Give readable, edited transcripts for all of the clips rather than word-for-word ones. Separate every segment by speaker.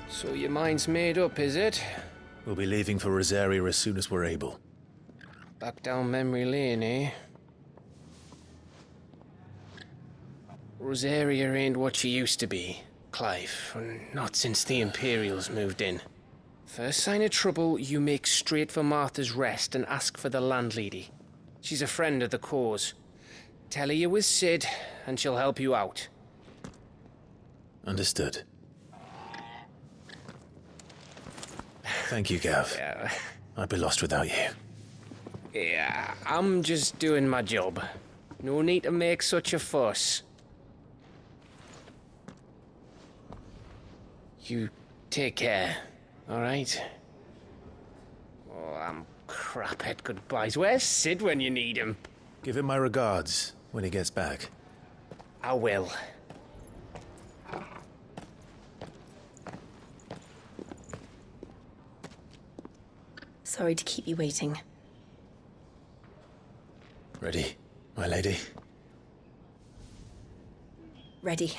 Speaker 1: So your mind's made up, is it?
Speaker 2: We'll be leaving for Rosaria as soon as we're able.
Speaker 1: Back down memory lane, eh? Rosaria ain't what she used to be, Clive. Not since the Imperials moved in. First sign of trouble, you make straight for Martha's Rest and ask for the landlady. She's a friend of the cause. Tell her you're with Sid, and she'll help you out.
Speaker 2: Understood. Thank you, Gav.
Speaker 1: Yeah.
Speaker 2: I'd be lost without you.
Speaker 1: Yeah, I'm just doing my job. No need to make such a fuss. You take care, alright? Oh, I'm crap at goodbyes. Where's Sid when you need him?
Speaker 2: Give him my regards when he gets back.
Speaker 1: I will.
Speaker 3: Sorry to keep you waiting.
Speaker 2: Ready, my lady?
Speaker 3: Ready.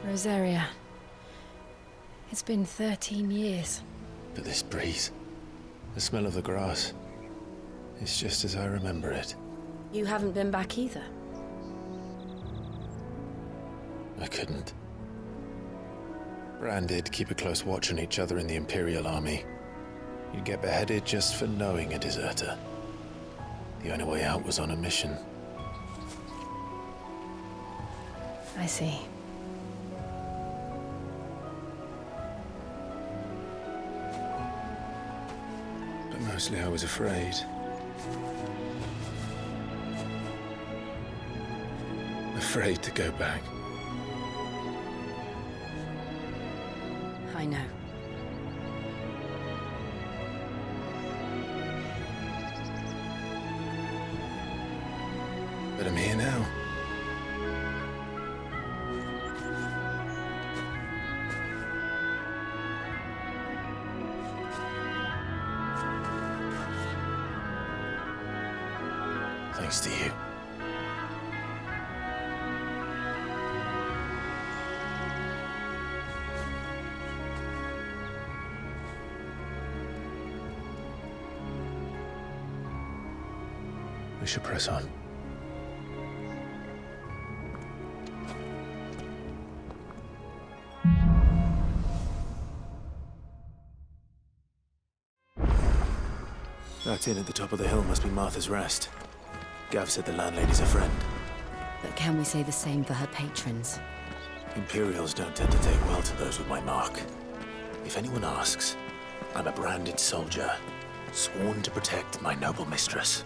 Speaker 4: Rosaria. It's been 13 years.
Speaker 2: But this breeze, the smell of the grass, it's just as I remember it.
Speaker 3: You haven't been back either.
Speaker 2: I couldn't. Branded, keep a close watch on each other in the Imperial Army. You'd get beheaded just for knowing a deserter. The only way out was on a mission.
Speaker 4: I see.
Speaker 2: But mostly I was afraid. Afraid to go back.
Speaker 3: I know.
Speaker 2: But I'm here now. Thanks to you. We should press on. That inn at the top of the hill must be Martha's Rest. Gav said the landlady's a friend.
Speaker 3: But can we say the same for her patrons?
Speaker 2: Imperials don't tend to take well to those with my mark. If anyone asks, I'm a branded soldier, sworn to protect my noble mistress.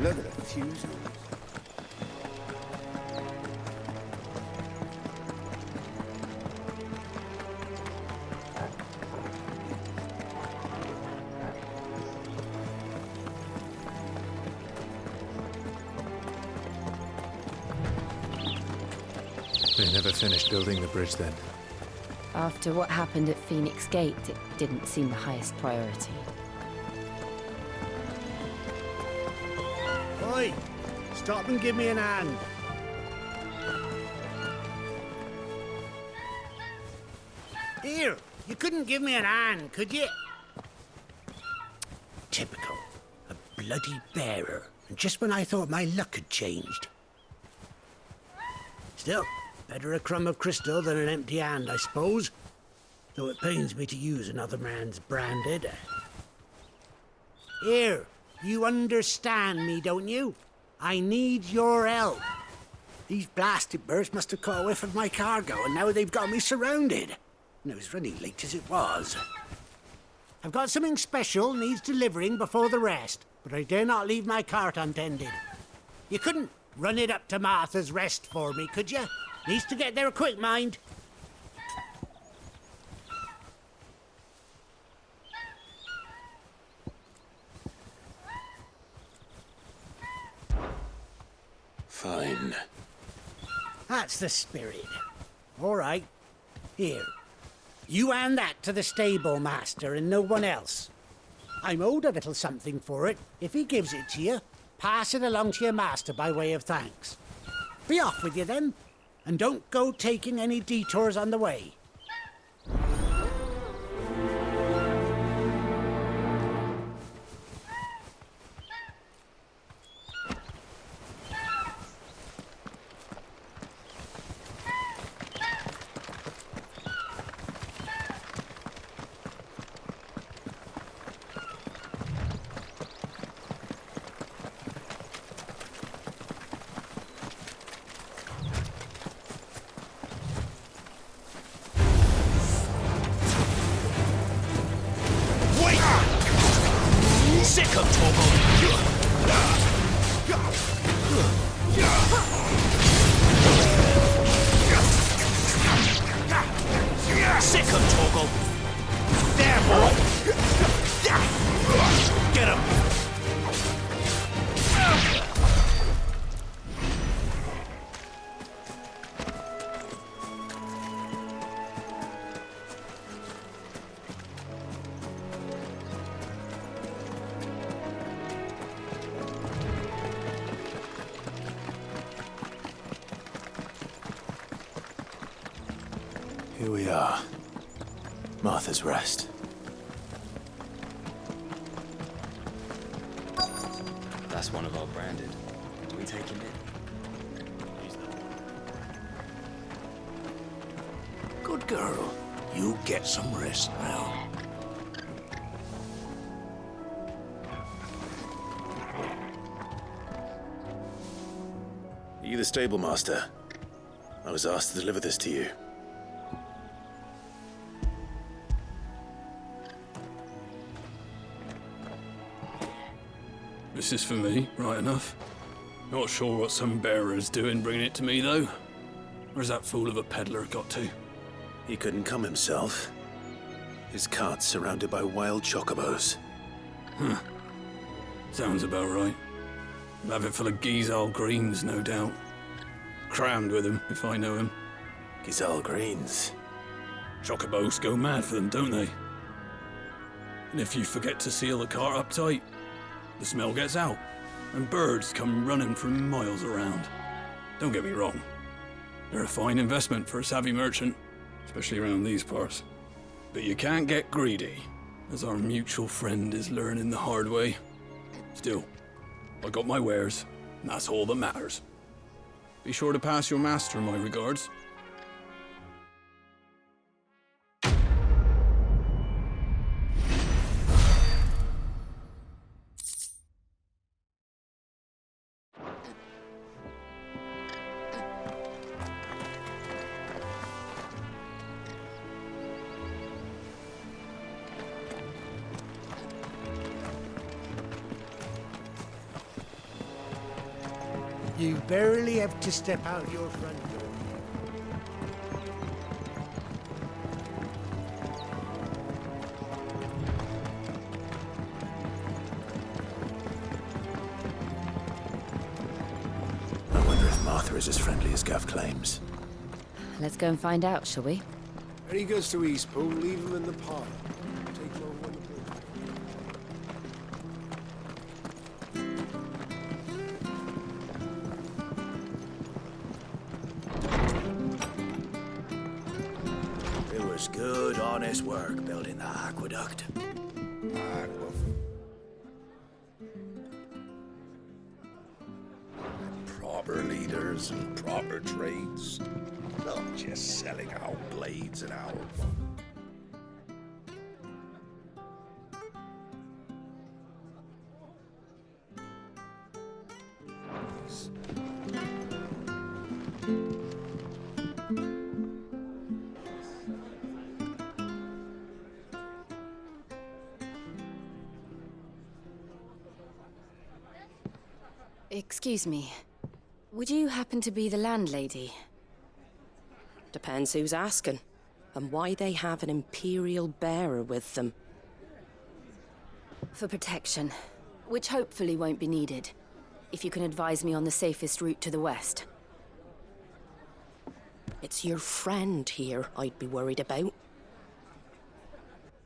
Speaker 5: Look at the fuse.
Speaker 2: They never finished building the bridge then.
Speaker 3: After what happened at Phoenix Gate, it didn't seem the highest priority.
Speaker 5: Oi! Stop and give me an hand. Here, you couldn't give me an hand, could you? Typical. A bloody bearer. And just when I thought my luck had changed. Still, better a crumb of crystal than an empty hand, I suppose. Though it pains me to use another man's branded. Here, you understand me, don't you? I need your help. These blasted birds must have caught a whiff of my cargo, and now they've got me surrounded. And it was running late as it was. I've got something special needs delivering before the rest, but I dare not leave my cart untended. You couldn't run it up to Martha's Rest for me, could you? Needs to get there quick, mind.
Speaker 2: Fine.
Speaker 5: That's the spirit. All right. Here. You hand that to the stable master and no one else. I'm owed a little something for it. If he gives it to you, pass it along to your master by way of thanks. Be off with you then, and don't go taking any detours on the way.
Speaker 2: Sick of Torgal! Sick of Torgal! There, boy! Get him! Here we are. Martha's Rest.
Speaker 6: That's one of our branded. Do we take him in?
Speaker 5: Good girl. You get some rest now.
Speaker 2: Are you the stable master? I was asked to deliver this to you.
Speaker 7: This is for me, right enough. Not sure what some bearer's doing bringing it to me, though. Where's that fool of a peddler got to?
Speaker 2: He couldn't come himself. His cart's surrounded by wild chocobos.
Speaker 7: Huh. Sounds about right. He'll have it full of Gizal greens, no doubt. Crammed with him, if I know him.
Speaker 2: Gizal greens.
Speaker 7: Chocobos go mad for them, don't they? And if you forget to seal the cart up tight, the smell gets out, and birds come running from miles around. Don't get me wrong. They're a fine investment for a savvy merchant, especially around these parts. But you can't get greedy, as our mutual friend is learning the hard way. Still, I got my wares, and that's all that matters. Be sure to pass your master my regards.
Speaker 5: You barely have to step out your front door.
Speaker 2: I wonder if Martha is as friendly as Gav claims.
Speaker 3: Let's go and find out, shall we?
Speaker 8: When he goes to Eastpool, leave him in the parlor. Take long when the boat.
Speaker 2: It was good, honest work building the aqueduct.
Speaker 9: proper leaders and proper trades. Not just selling out blades and out.
Speaker 3: Excuse me. Would you happen to be the landlady?
Speaker 10: Depends who's asking, and why they have an Imperial bearer with them.
Speaker 3: For protection, which hopefully won't be needed. If you can advise me on the safest route to the west.
Speaker 10: It's your friend here I'd be worried about.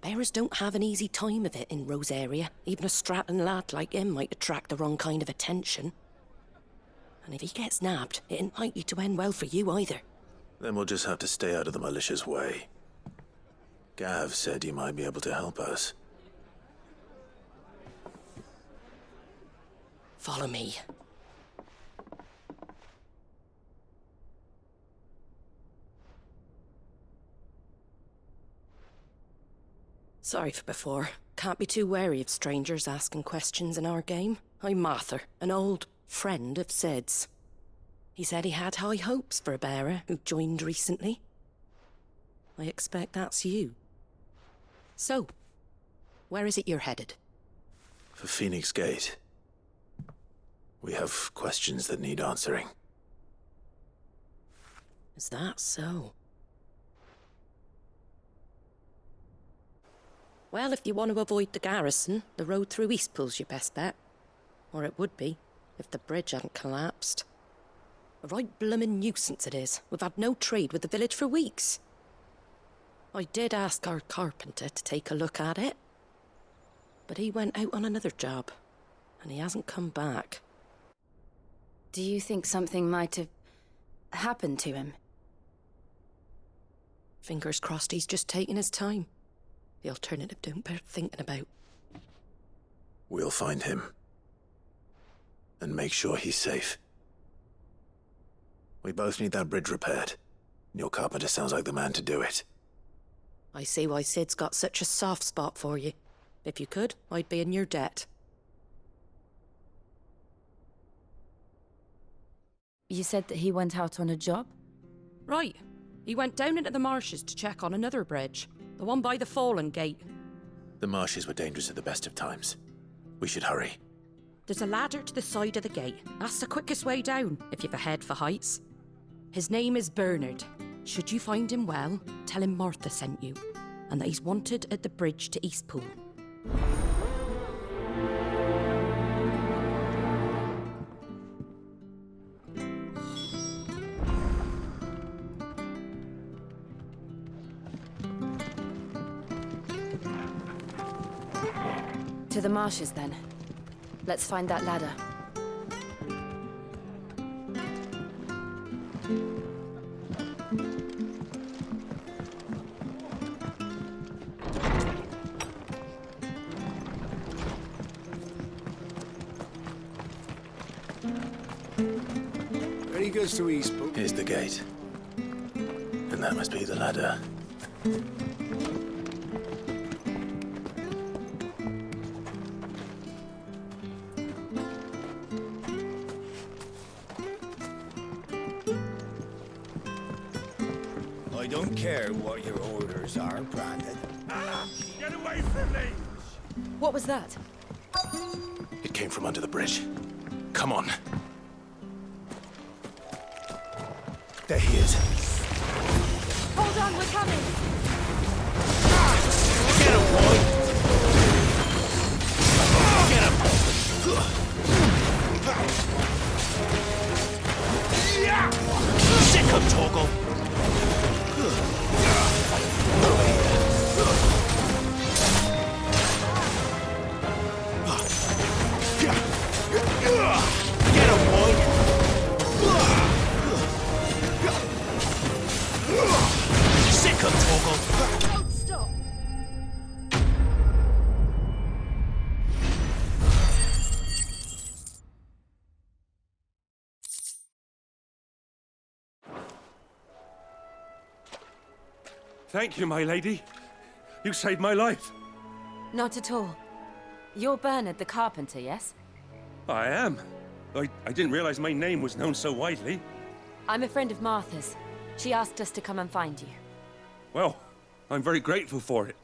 Speaker 10: Bearers don't have an easy time of it in Rosaria. Even a Stratton lad like him might attract the wrong kind of attention. And if he gets nabbed, it ain't likely to end well for you either.
Speaker 2: Then we'll just have to stay out of the malicious way. Gav said you might be able to help us.
Speaker 10: Follow me. Sorry for before. Can't be too wary of strangers asking questions in our game. I'm Martha, an old friend of Sid's. He said he had high hopes for a bearer who joined recently. I expect that's you. So, where is it you're headed?
Speaker 2: For Phoenix Gate. We have questions that need answering.
Speaker 10: Is that so? Well, if you want to avoid the garrison, the road through Eastpool's your best bet. Or it would be, if the bridge hadn't collapsed. A right bloomin' nuisance it is. We've had no trade with the village for weeks. I did ask our carpenter to take a look at it. But he went out on another job, and he hasn't come back.
Speaker 3: Do you think something might have happened to him?
Speaker 10: Fingers crossed he's just taking his time. The alternative don't bear thinking about.
Speaker 2: We'll find him. And make sure he's safe. We both need that bridge repaired. Your carpenter sounds like the man to do it.
Speaker 10: I see why Sid's got such a soft spot for you. If you could, I'd be in your debt.
Speaker 3: You said that he went out on a job?
Speaker 10: Right. He went down into the marshes to check on another bridge. The one by the Fallen Gate.
Speaker 2: The marshes were dangerous at the best of times. We should hurry.
Speaker 10: There's a ladder to the side of the gate. That's the quickest way down, if you've a head for heights. His name is Bernard. Should you find him well, tell him Martha sent you, and that he's wanted at the bridge to Eastpool.
Speaker 3: To the marshes, then. Let's find that ladder.
Speaker 8: Ready goes to Eastpool.
Speaker 2: Here's the gate. And that must be the ladder.
Speaker 9: I don't care what your orders are, Brandon. Get away from me!
Speaker 3: What was that?
Speaker 2: It came from under the bridge. Come on. There he is.
Speaker 3: Hold on, we're coming!
Speaker 2: Get him, boy! Get him! Sick him, Torgal! Get him, boy! Sick him, Torgal!
Speaker 3: Don't stop!
Speaker 11: Thank you, my lady. You saved my life.
Speaker 3: Not at all. You're Bernard the Carpenter, yes?
Speaker 11: I am. I didn't realize my name was known so widely.
Speaker 3: I'm a friend of Martha's. She asked us to come and find you.
Speaker 11: Well, I'm very grateful for it.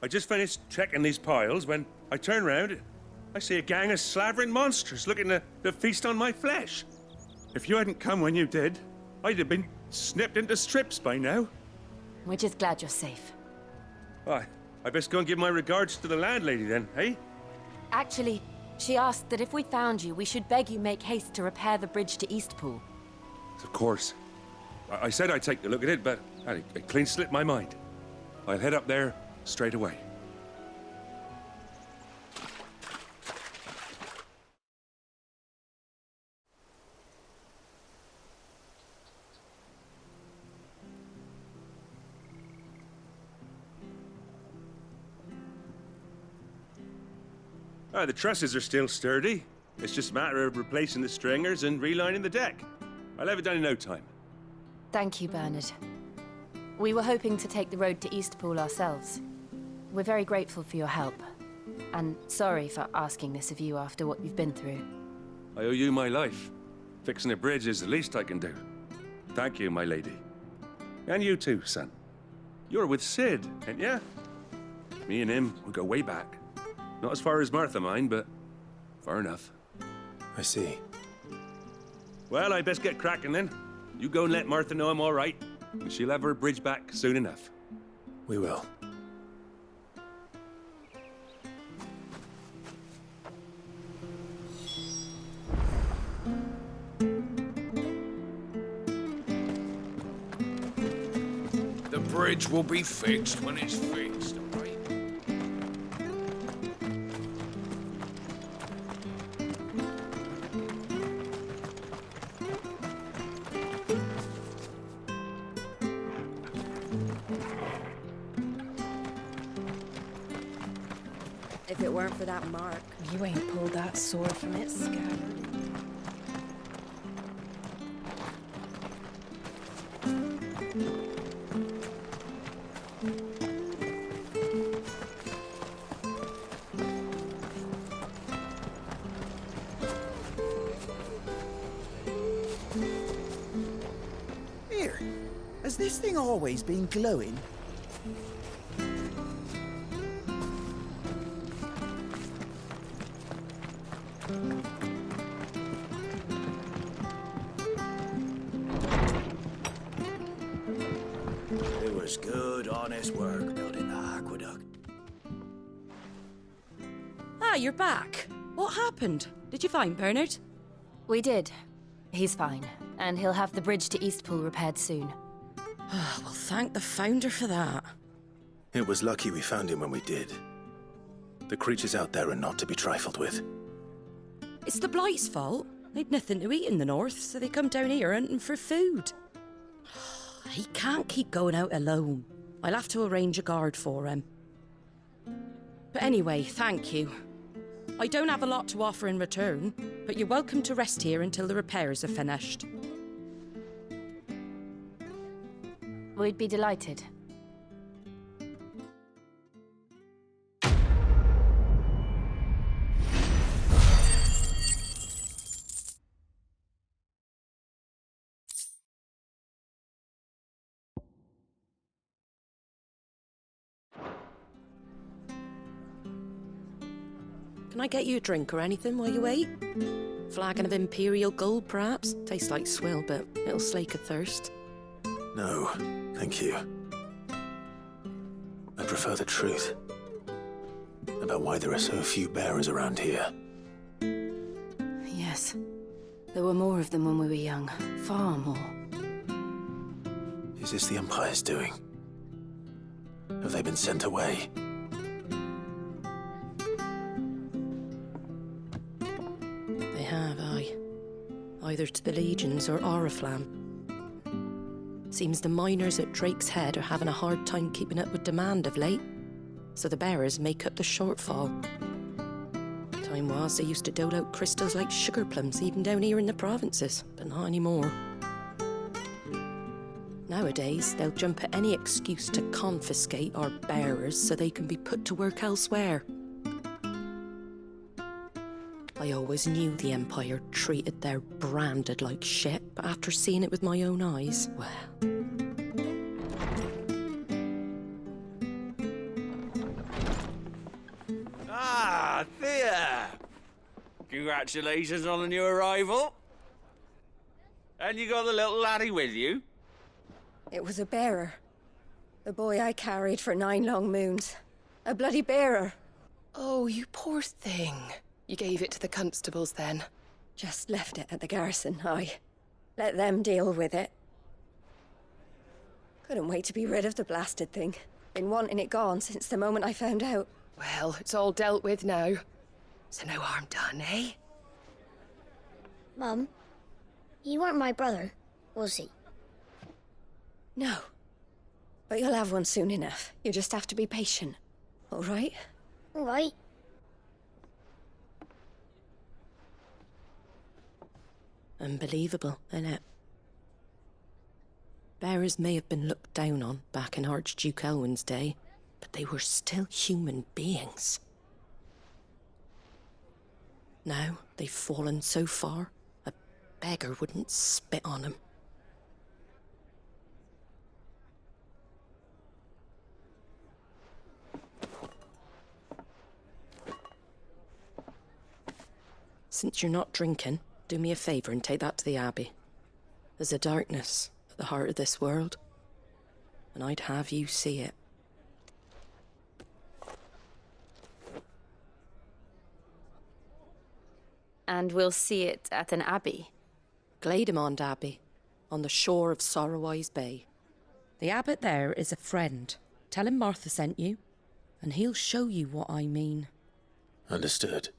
Speaker 11: I just finished checking these piles when I turn round. I see a gang of slavering monsters looking to feast on my flesh. If you hadn't come when you did, I'd have been snipped into strips by now.
Speaker 3: We're just glad you're safe.
Speaker 11: I best go and give my regards to the landlady then, eh?
Speaker 3: Actually, she asked that if we found you, we should beg you make haste to repair the bridge to Eastpool.
Speaker 11: Of course. I said I'd take a look at it, but it clean slipped my mind. I'll head up there straight away. The trusses are still sturdy. It's just a matter of replacing the stringers and relining the deck. I'll have it done in no time.
Speaker 3: Thank you, Bernard. We were hoping to take the road to Eastpool ourselves. We're very grateful for your help. And sorry for asking this of you after what you've been through.
Speaker 11: I owe you my life. Fixing a bridge is the least I can do. Thank you, my lady. And you too, son. You're with Sid, ain't ya? Me and him, we go way back. Not as far as Martha, mind, but far enough.
Speaker 2: I see.
Speaker 11: Well, I best get cracking then. You go and let Martha know I'm all right, and she'll have her bridge back soon enough.
Speaker 2: We will.
Speaker 9: The bridge will be fixed when it's fixed, all right?
Speaker 10: If it weren't for that mark.
Speaker 4: You ain't pulled that sword from its scabbard.
Speaker 12: Here, has this thing always been glowing?
Speaker 5: It was good, honest work building the aqueduct.
Speaker 10: Ah, you're back. What happened? Did you find Bernard?
Speaker 3: We did. He's fine, and he'll have the bridge to Eastpool repaired soon.
Speaker 10: Well, thank the Founder for that.
Speaker 2: It was lucky we found him when we did. The creatures out there are not to be trifled with.
Speaker 10: It's the Blight's fault. They'd nothing to eat in the north, so they come down here hunting for food. He can't keep going out alone. I'll have to arrange a guard for him. But anyway, thank you. I don't have a lot to offer in return, but you're welcome to rest here until the repairs are finished.
Speaker 3: We'd be delighted.
Speaker 10: Can I get you a drink or anything while you wait? Flagon of Imperial Gold, perhaps? Tastes like swill, but it'll slake a thirst.
Speaker 2: No, thank you. I prefer the truth about why there are so few bearers around here.
Speaker 3: Yes. There were more of them when we were young. Far more.
Speaker 2: Is this the Empire's doing? Have they been sent away?
Speaker 10: They have, aye. Either to the Legions or Oriflamme. Seems the miners at Drake's Head are having a hard time keeping up with demand of late, so the bearers make up the shortfall. Time was they used to dole out crystals like sugar plums even down here in the provinces, but not anymore. Nowadays, they'll jump at any excuse to confiscate our bearers so they can be put to work elsewhere. I always knew the Empire treated their branded like shit, but after seeing it with my own eyes, well...
Speaker 13: Ah, Thea! Congratulations on the new arrival. And you got the little laddie with you?
Speaker 14: It was a bearer. The boy I carried for 9 long moons. A bloody bearer.
Speaker 4: Oh, you poor thing. You gave it to the constables then?
Speaker 14: Just left it at the garrison, I. Let them deal with it. Couldn't wait to be rid of the blasted thing. Been wanting it gone since the moment I found out.
Speaker 4: Well, it's all dealt with now. So no harm done, eh?
Speaker 15: Mum, you weren't my brother, was he?
Speaker 14: No. But you'll have one soon enough. You just have to be patient. All right?
Speaker 15: All right.
Speaker 10: Unbelievable, innit? Bearers may have been looked down on back in Archduke Elwin's day, but they were still human beings. Now they've fallen so far, a beggar wouldn't spit on them. Since you're not drinking, do me a favour and take that to the Abbey. There's a darkness at the heart of this world, and I'd have you see it.
Speaker 3: And we'll see it at an abbey?
Speaker 10: Glademond Abbey, on the shore of Sorrowise Bay. The abbot there is a friend. Tell him Martha sent you, and he'll show you what I mean.
Speaker 2: Understood.